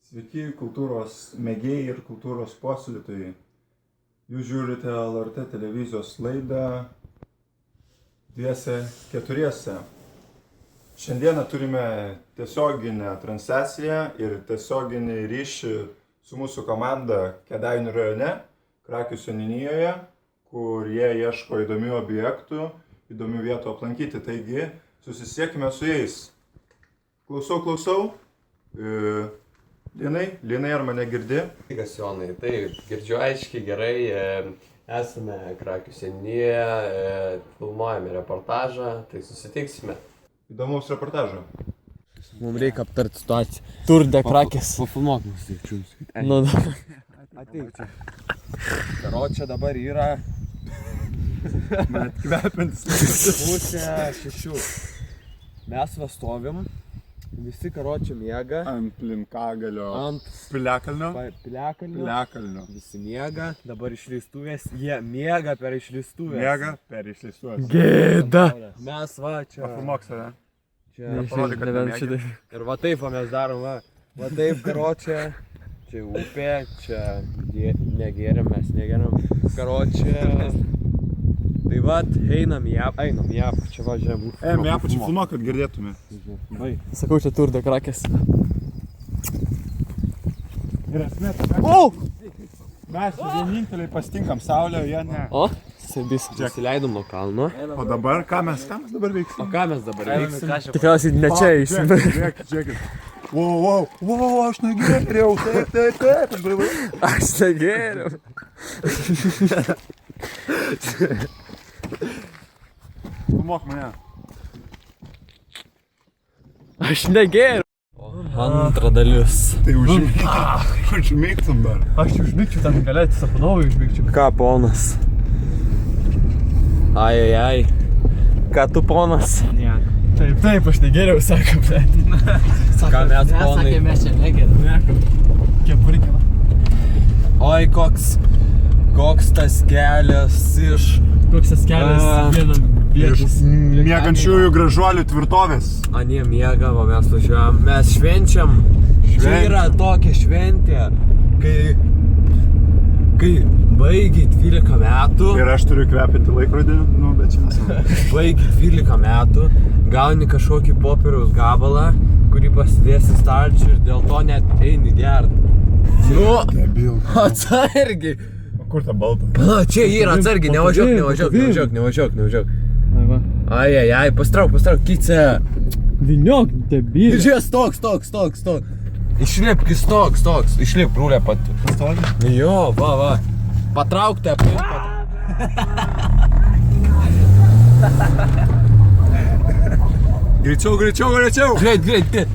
Sveiki, kultūros mėgėjai ir kultūros puoselėtojai. Jūs žiūrite LRT televizijos laidą Dviese keturiese. Šiandieną turime tiesioginę transliaciją ir tiesioginį ryšį su mūsų komanda Kėdainių rajone, Krakių seniūnijoje, kur jie ieško įdomių objektų, įdomių vietų aplankyti. Taigi, susisiekime su jais. Klausau. Linai, ar mane girdi? Jonai, taip, girdžiu aiškiai, gerai, esame Krakių seniūnijoje, filmuojame reportažą, tai susitiksime. Įdomaus reportažo. Mums reikia aptarti situaciją. Tur de Krakės. Pafilmuok mus, tai čiūs. Nu, Ateik čia. Karočią dabar yra Man kvepiantis. pusė 6. Mes va stovim, visi karočią miega. Ant Linkagalio. Ant Piliakalnio. Piliakalnio. Visi miega, dabar išleistuvės, jie miega per išleistuvės. gėda. Mes va čia. Pafilmuok save. Čia. Parodyk, kad Nebent nemiegi. šitai. Ir va taip va mes darom, va taip karočią. Čia upė, čia negeriam, mes negeriam. Karočią. Tai va, einam į apą, čia važiuojam. Į apą, čia filmuok, kad girdėtume. Sakau, čia Tur de Krakės. O! Mes vieninteliai pasitinkam Saulę, jie ne. O, sėdys. Pasileidom nuo kalno. O dabar, ką mes dabar O veiksim? ką mes dabar veiksim? Tikriausiai ne čia eisim. Žiūrėkit. Wow, aš negeriau, taip. Aš negeriau. Filmuok mane. Aš negeriau. Antra dalis. Tai užmygtum dar. Aš užmygčiau ten galėti, sapanovai užmygčiau. Ką, ponas? Ai. Ką tu, ponas? Taip, aš negeriau, sako, bet. Ką mes, ponai? Sakė, mes čia negeriau. Kepurikė. Oi, koks tas kelias iš... Koks tas kelias vienam vietos. Miegančiųjų gražuolių tvirtovės. Anie miega, o mes važiuojam. Mes švenčiam. Čia yra tokia šventė, kai baigiai 12 metų. Ir aš turiu kvepinti laikrodį, bet čia nesam. Baigiai 12 metų, gauni kažkokį popieriaus gabalą, kurį pasidėsi stalčių ir dėl to net eini gert. Nu, Debil. atsargiai. Kur ta balta? Pala, čia yra, atsargiai, nevažiuok. Ai, pastrauk, kice. Viniok, debil. Žiūrėk, stok. Išlipk, stok. Išlipk, rūlė pat. Pastovi? Jo, va. Patrauk tą aplink. Greičiau. Greit.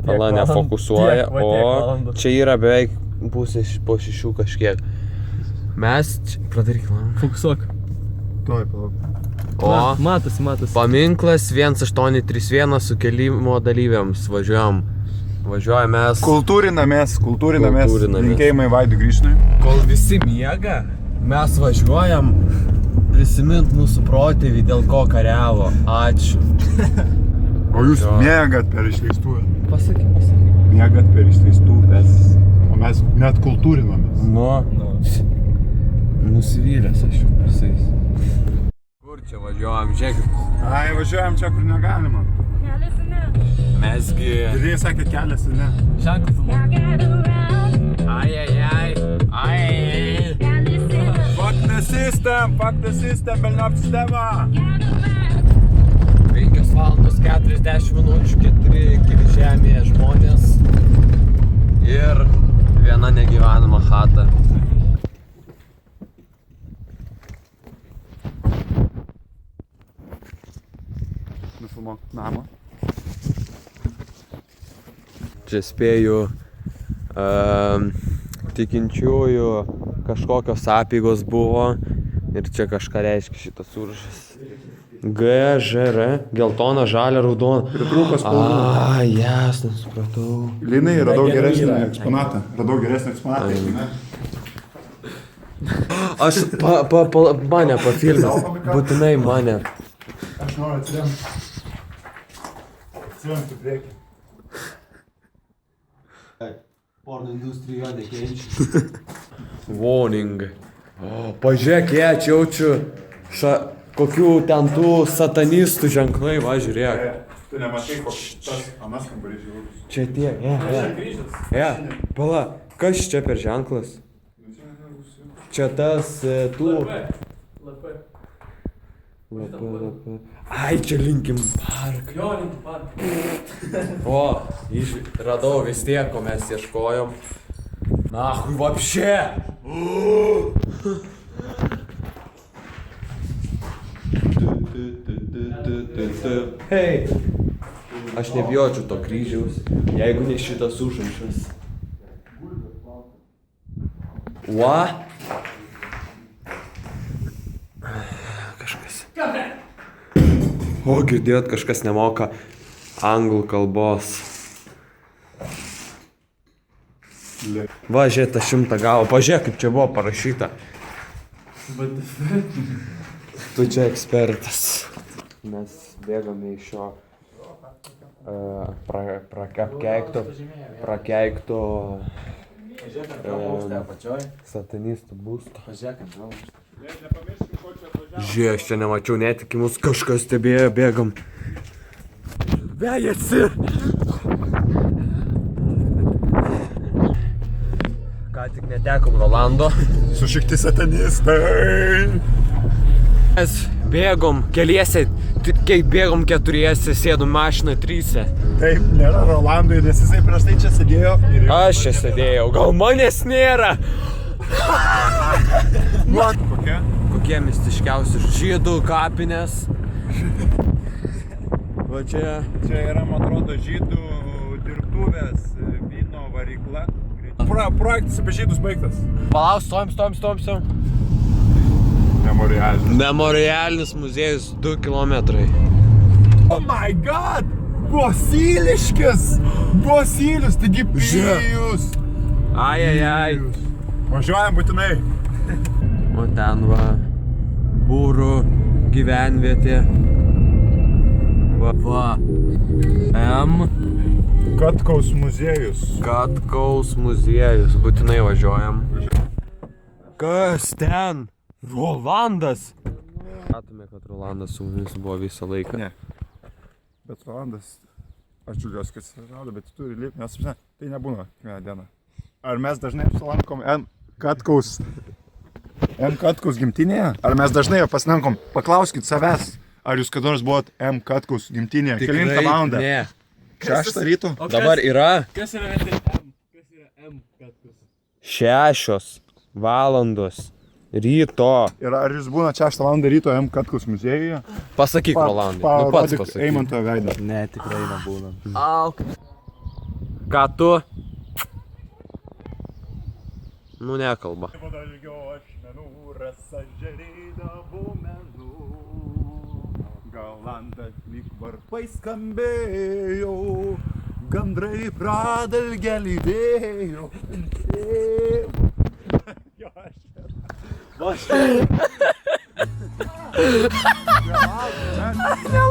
Pala nefokusuoja, o čia yra beveik pusė po 6 kažkiek. Mes čia... Pradaryk man. Fokusuok. Tuoj, palauk. O Matosi. paminklas 1831 sukilimo dalyviams. Važiuojam mes. Kultūrinamės. Kultūrinamės. Linkėjimai Vaidui Grįšnui. Kol visi miega, mes važiuojam prisimint mūsų protėvį, dėl ko kariavo. Ačiū. O jūs Jo. mėgat per išleistuvę. Pasakyk. Mėgat per išleistuvę. O mes net kultūrinamės. Nusivylęs aš jau visais. Kur čia važiuojam, žiūrėkit. Ai, važiuojam čia, kur negalima. Mesgi... Girdėjai sakė kelias, ne? Ženklų filmuok. Ai. Fuck the system, belniop sistema. 5 valandos 40 minučių, 4 gyvi žemėje žmonės ir viena negyvenama chata. Nufilmuok namą. Čia spėju tikinčiųjų kažkokios apeigos buvo ir čia kažką reiškia šitas užrašas. GŽR, geltona, žalia, raudona. Pritrūko spalvų. Jasna, supratau. Linai, radau geresnį eksponatą. Aš mane pafilminu. Būtinai mane. Aš noriu atsiremti. Atsiremti priekį. Porno industrija nekenčia. Warning. Pažiūrėk, čia jaučiu kokių ten tų satanistų ženklai, va, žiūrėk. Tu nematai, koks tas anas kambarys žiūrės. Čia tie, pala, kas čia per ženklas? Čia tas tų... LP. Ai, čia Linkin Park. Jo, Linkin Park. O, radau vis tiek, ko mes ieškojom. Nahui, vapšė! Hei! Aš nebijočiau to kryžiaus, jeigu ne šitas užrašas. Ua? Kažkas. O, girdėjot, kažkas nemoka anglų kalbos. Va, žiūrėk, tą 100 gavo. Pažiūrėk, kaip čia buvo parašyta. Tu čia ekspertas. Mes bėgame iš šio prakeikto satanistų būsto. Žiūrėk, aš čia nemačiau netikimus, kažkas stebėjo, bėgam. Vejasi! Ką tik netekom Rolando. Sušikti satanistai! Mes bėgom keliese, kai bėgom 4, sėdom mašiną 3. Taip, nėra Rolandui, nes jisai prieš tai čia sėdėjo. Aš čia sėdėjau, gal manęs nėra? Kokia? Kokie mistiškiausi žydų kapinės. Va čia. Čia yra, man atrodo, žydų dirbtuvės vyno varykla. Projektas apie žydus baigtas. Palaus, stojam. Memorialinis muziejus 2 kilometrai. Oh my god! Bosiliškis! Bosilius, taigi pijus! Ai. Važiuojam būtinai. O ten va, būrų gyvenvietė. Va. Katkaus muziejus. Katkaus muziejus, būtinai važiuojam. Kas ten? Rolandas! Matome, kad Rolandas su mumis buvo visą laiką. Ne. Bet Rolandas, aš džiugiuosi, kad jis rado, bet turi lipti, nes tai nebūna kiekvieną dieną. Ar mes dažnai apsilankom M. Katkaus gimtinėje? Ar mes dažnai pasilankom? Paklauskit savęs, ar jūs kada nors buvot M. Katkaus gimtinėje? Kelintą valandą? Ne. 6 ryto? Dabar yra Kas yra M? Kas yra M katkus? 6 valandos ryto. Ir ar jūs būna 6 valandą ryto M. Katkaus muziejuje? Pasakyk, Rolandai. Nu pats Parodyk pasakyk. Eimanto veidą. Ne, tikrai nebūna. Ką tu? Nu nekalba. Galandas lyg varpai skambėjo, gandrai pradalgę lydėjo.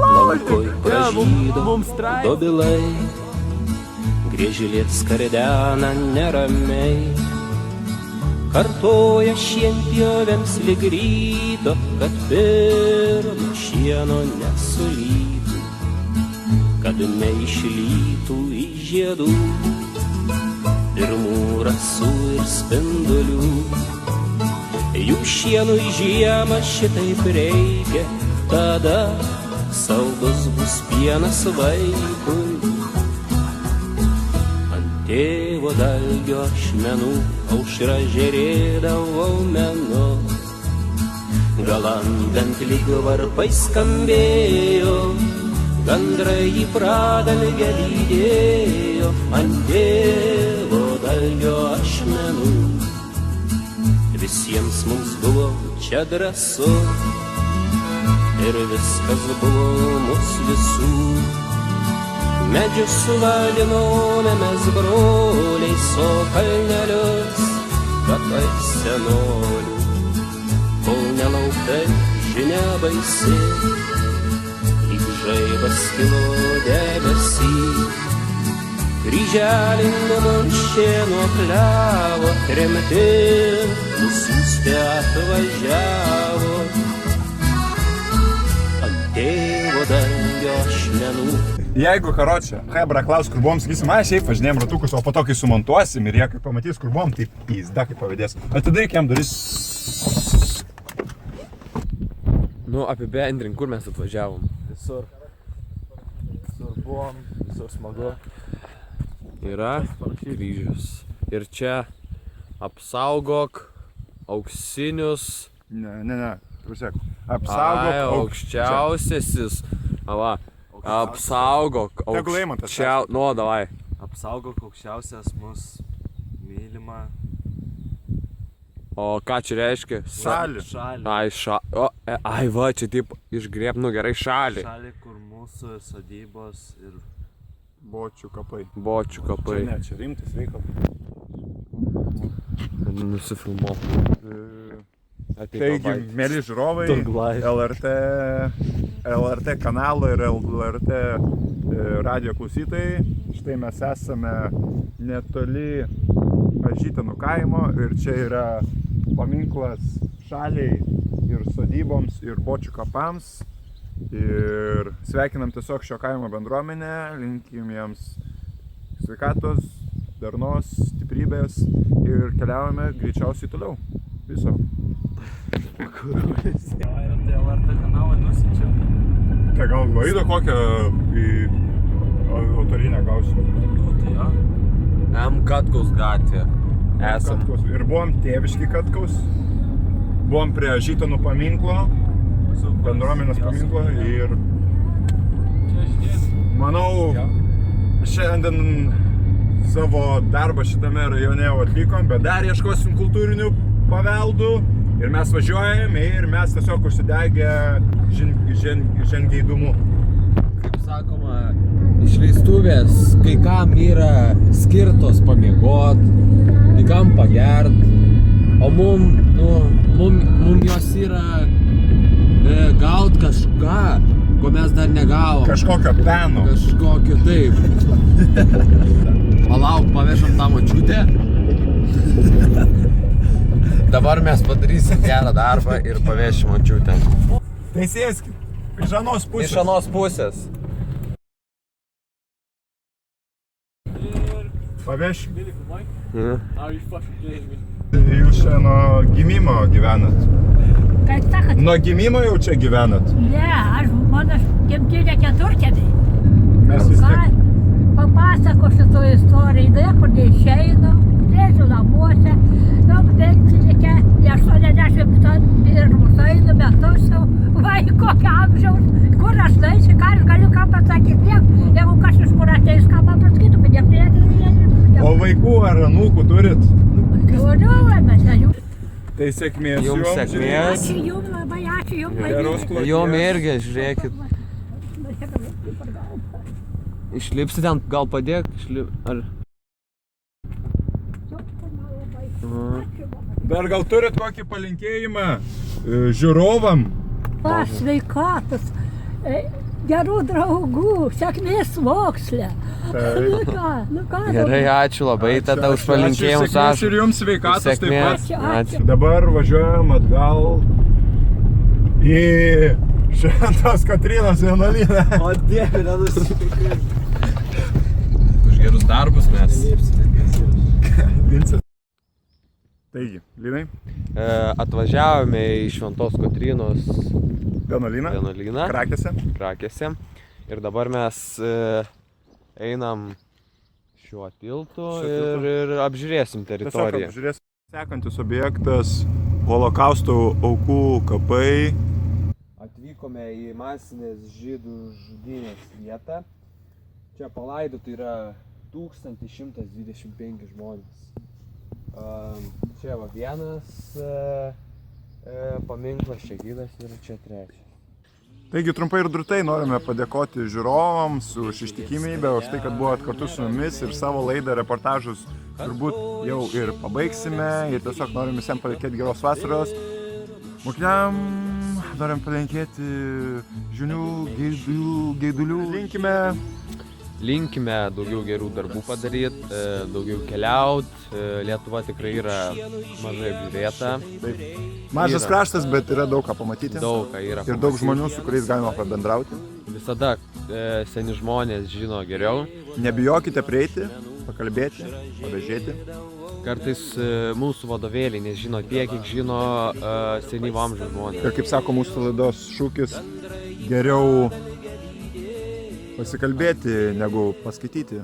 Laukoj pražydo dobilai, griežlės skardena neramiai. Kartoja šienpjovėms lyg ryto, kad pirma šieno nesulytų, kad neišlytų į žiedų pirmų rasų ir spindulių. Jų šienui žiemą šitaip reikia, tada saldus bus pienas vaikui. Ant tėvo dalgio ašmenų aušra žėrėdavo menu, galandant lyg varpai skambėjo, gandrai į pradalgę lydėjo. Ant tėvo dalgio ašmenų visiems mums buvo čia drąsu ir viskas buvo mūsų visų. Medžius vadinome mes broliais, o kalnelius kapai senolių. kol nelauktai žinia baisi, lyg žaibas kilo debesy. Kryželį numušė nuo klevo, tremti nusiųsti atvažiavo. Ant tėvo dangio ašmenų. Jeigu, karočią, hebra klaus, kur buvom, sakysim, šiaip važinėjom ratukus, o po to, kai sumontuosim ir jie, kai pamatys, kur buvom, tai pizda, kaip pavadės. Atidaryk jam duris. Nu, apibendrink, kur mes atvažiavom. Visur buvom, visur smagu. Yra kryžius. Ir čia apsaugok auksinius. Ne, pasiek. Apsaugok Aukščiausiasis. Va, apsaugok Tegul Eimantas aukščiau. Nu, davai. Apsaugok aukščiausias mus mylimą O ką čia reiškia? Šalį. šalį. Ai, va, čia taip išgrėb, nu gerai, šalį. Šalį, kur mūsų sodybos ir Bočių kapai. Bočių kapai. Ne, čia rimtas reikalas. Nusifilmuok. Taigi, mėly žiūrovai, Turglai. LRT kanalo ir LRT radio klausytojai, štai mes esame netoli Ažytenų kaimo ir čia yra paminklas šaliai ir sodyboms ir bočių kapams. Ir sveikinam tiesiog šio kaimo bendruomenę, linkim jiems sveikatos, darnos, stiprybės ir keliaujame greičiausiai toliau. Viso. ir tai LRT kanalą nusiunčiau. Tai gal laidą kokią į autorinę gausiu. Tai jo. M. Katkaus gatvė. Esam. Katkaus. Ir buvom tėviški Katkaus. Buvom prie Ažytenų paminklo, bendruomenės paminklo ir manau, šiandien savo darbą šitame rajone jau atlikom, bet dar ieškosim kultūrinių paveldų ir mes važiuojame ir mes tiesiog užsidegę žengeidumu. Kaip sakoma, išleistuvės kai kam yra skirtos pamiegot, kai kam pagert, o mum jos yra gaut kažką, ko mes dar negavom. Kažkokio peno. Kažkokio taip. Palauk, pavešam tą močiutę. Dabar mes padarysim gerą darbą ir pavešim močiutę. Tai sėskit, iš anos pusės. Iš anos pusės. Pavešim. Are you fucking kidding me? Jūs čia nuo gimimo gyvenat. Kaip sakot, Nuo gimimo jau čia gyvenat. ne, mano gimtinė Keturkėnai. Mes vis tiek. Papasakosiu tų istorijų, niekur neišeinu, sėdžiu namuose, pensininke, 81 einu metus jau, kokio amžiaus, kur aš nueisiu, ką aš galiu ką pasakyti, jeigu kas iš kur ateis, ką man pasakytų, bet niekur O vaikų ar anūkų turit? Turiu, mes jų. Tai sėkmės Jums sėkmės. Ačiū jums labai, ačiū jums. Geros kloties. Jom irgi, žiūrėkit. Išlipsi ten, gal padėk, ar... Dar gal turit kokį palinkėjimą žiūrovam? Sveikatos, gerų draugų, sėkmės moksle. Nu ką. Gerai, ačiū labai tada už palinkėjimus. Ačiū ir jums sveikatos taip pat. Ačiū, ačiū. Dabar važiuojam atgal į Šventos Kotrynos vienuolyną. O dieve, nenusipirkai. Už gerus darbus mes. Taigi, Linai, Atvažiavome į Šventos Kotrynos vienuolyną, vienuolyną. Krakėse. Ir dabar mes einam šiuo tiltu ir apžiūrėsim tiesiog teritoriją. apžiūrėsim. Sekantis objektas – Holokausto aukų kapai. Atvykome į masinės žydų žudynės vietą. Čia palaidoti yra 1125 žmonės. Čia va vienas paminklas, čia kitas ir čia trečias. Taigi trumpai ir drūtai norime padėkoti žiūrovams už ištikimybę, už tai, kad buvot kartu su mumis ir savo laidą reportažus turbūt jau ir pabaigsime ir tiesiog norim visiems palinkėti geros vasaros. Mokiniam norim palinkėti žinių, geidulių. Linkime daugiau gerų darbų padaryti, daugiau keliauti. Lietuva tikrai yra mažai apžiūrėta. Mažas Yra. kraštas, bet yra daug ką pamatyti. Daug ką yra. Ir daug žmonių, su kuriais galima pabendrauti. Visada seni žmonės žino geriau. Nebijokite prieiti, pakalbėti, pavėžėti. Kartais mūsų vadovėliai nežino tiek, kiek žino senyvo amžiaus žmonės. Ir kaip sako mūsų laidos šūkis, geriau pasikalbėti negu paskaityti.